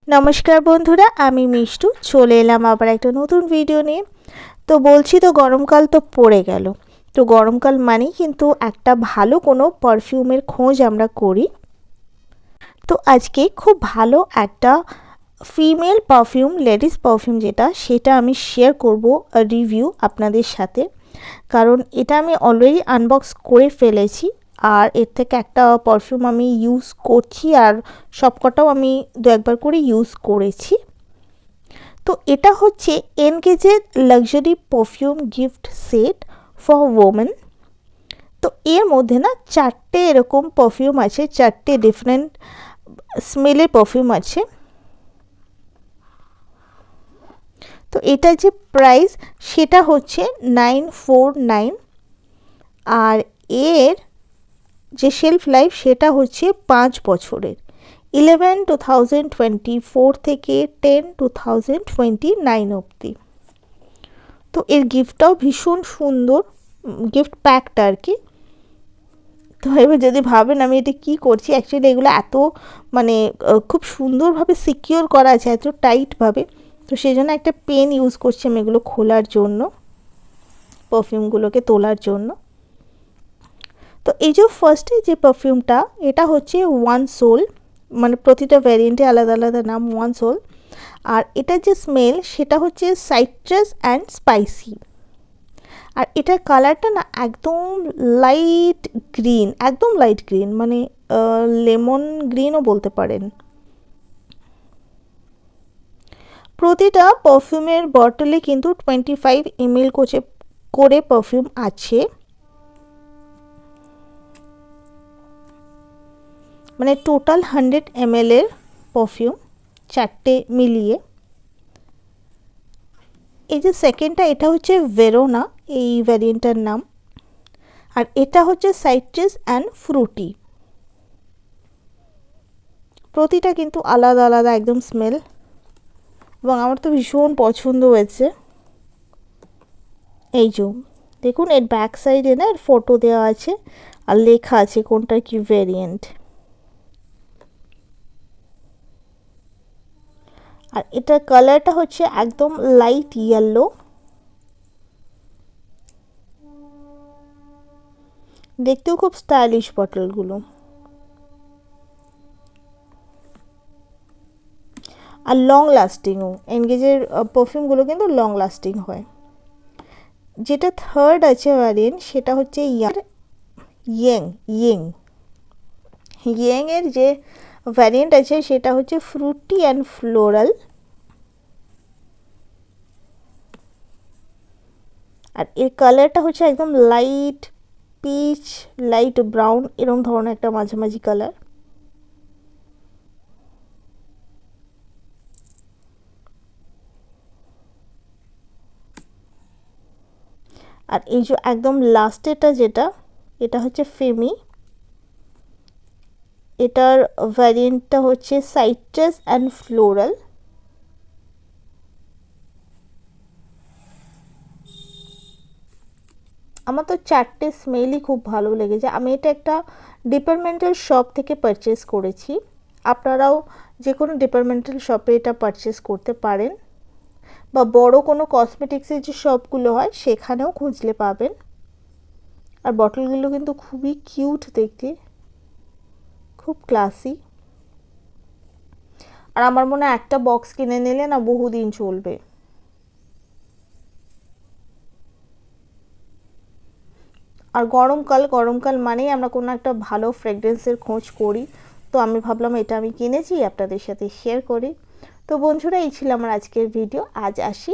নমস্কার বন্ধুরা, আমি মিষ্টু চলে এলাম আবার একটা নতুন ভিডিও নিয়ে। তো বলছি তো গরমকাল তো পড়ে গেল। তো গরমকাল মানেই কিন্তু একটা ভালো কোনো পারফিউমের খোঁজ আমরা করি। তো আজকে খুব ভালো একটা ফিমেল পারফিউম, লেডিস পারফিউম যেটা, সেটা আমি শেয়ার করব রিভিউ আপনাদের সাথে। কারণ এটা আমি অলরেডি আনবক্স করে ফেলেছি, আর এর থেকে একটা পারফিউম আমি ইউজ করছি, আর সবকটাও আমি দু একবার করে ইউজ করেছি। তো এটা হচ্ছে এনগেজের luxury perfume gift set for women. তো এর মধ্যে না চারটে এরকম পারফিউম আছে, চারটে ডিফারেন্ট স্মেলের পারফিউম আছে। তো এটার যে প্রাইস সেটা হচ্ছে 949, আর এর যে শেলফ লাইফ সেটা হচ্ছে 5 বছরের, 11/2024 থেকে 10/2029 অবধি। তো এর গিফটটাও ভীষণ সুন্দর, গিফট প্যাকটা আর কি। তো এবার যদি ভাবেন আমি এটা কী করছি, অ্যাকচুয়ালি এগুলো এত মানে খুব সুন্দরভাবে সিকিওর করা আছে, এত টাইটভাবে। তো সেই জন্য একটা পেন ইউজ করছি আমি এগুলো খোলার জন্য, পারফিউমগুলোকে তোলার জন্য। তো এই যে ফার্স্টে যে পারফিউমটা, এটা হচ্ছে ওয়ান সোল, মানে প্রতিটা ভ্যারিয়েন্টে আলাদা আলাদা নাম, ওয়ান সোল। আর এটার যে স্মেল সেটা হচ্ছে সাইট্রাস অ্যান্ড স্পাইসি। আর এটার কালারটা না একদম লাইট গ্রিন, একদম লাইট গ্রিন, মানে লেমন গ্রিনও বলতে পারেন। প্রতিটা পারফিউমের বটলে কিন্তু 25 ml করে পারফিউম আছে, মানে টোটাল 100 ml এর পারফিউম, চারটে মিলিয়ে। এই যে সেকেন্ডটা, এটা হচ্ছে ভেরোনা, এই ভ্যারিয়েন্টটার নাম। আর এটা হচ্ছে সাইট্রাস অ্যান্ড ফ্রুটি। প্রতিটা কিন্তু আলাদা আলাদা একদম স্মেল, এবং আমার তো ভীষণ পছন্দ হয়েছে। এই যে দেখুন, এর ব্যাক সাইডে না এর ফটো দেওয়া আছে, আর লেখা আছে কোনটার কি ভ্যারিয়েন্ট। আর এটার কালারটা হচ্ছে একদম লাইট ইয়েলো। দেখতেও খুব স্টাইলিশ বটলগুলো। আর লং লাস্টিংও, এনগেজের পারফিউমগুলো কিন্তু লং লাস্টিং হয়। যেটা থার্ড আছে ভ্যারিয়েন্ট, সেটা হচ্ছে ইয়েংয়ের যে ভ্যারিয়েন্ট আছে সেটা হচ্ছে ফ্রুটি অ্যান্ড ফ্লোরাল। আর এর কালারটা হচ্ছে একদম লাইট পিচ, লাইট ব্রাউন, এরকম ধরনের একটা মাঝামাঝি কালার। আর এই যে একদম লাস্টেটা যেটা, এটা হচ্ছে ফেমি। এটার ভ্যারিয়েন্টটা হচ্ছে সাইট্রাস অ্যান্ড ফ্লোরাল। আমার তো চারটে স্মেলই খুব ভালো লেগেছে। আমি এটা একটা ডিপার্টমেন্টাল শপ থেকে পারচেস করেছি। আপনারাও যে কোনো ডিপার্টমেন্টাল শপে এটা পারচেস করতে পারেন, বা বড় কোনো কসমেটিক্সের যে শপগুলো হয় সেখানেও খুঁজলে পাবেন। আর বটলগুলো কিন্তু খুবই কিউট দেখতে, খুব ক্লাসি। আর আমার মনে হয় একটা বক্স কিনে নিলে না বহুদিন চলবে। আর গরমকাল মানেই আমরা কোনো একটা ভালো ফ্রেগরেন্সের খোঁজ করি। তো আমি ভাবলাম এটা আমি কিনেছি, আপনাদের সাথে শেয়ার করি। তো বন্ধুরা, এই ছিল আমার আজকের ভিডিও। আজ আসি,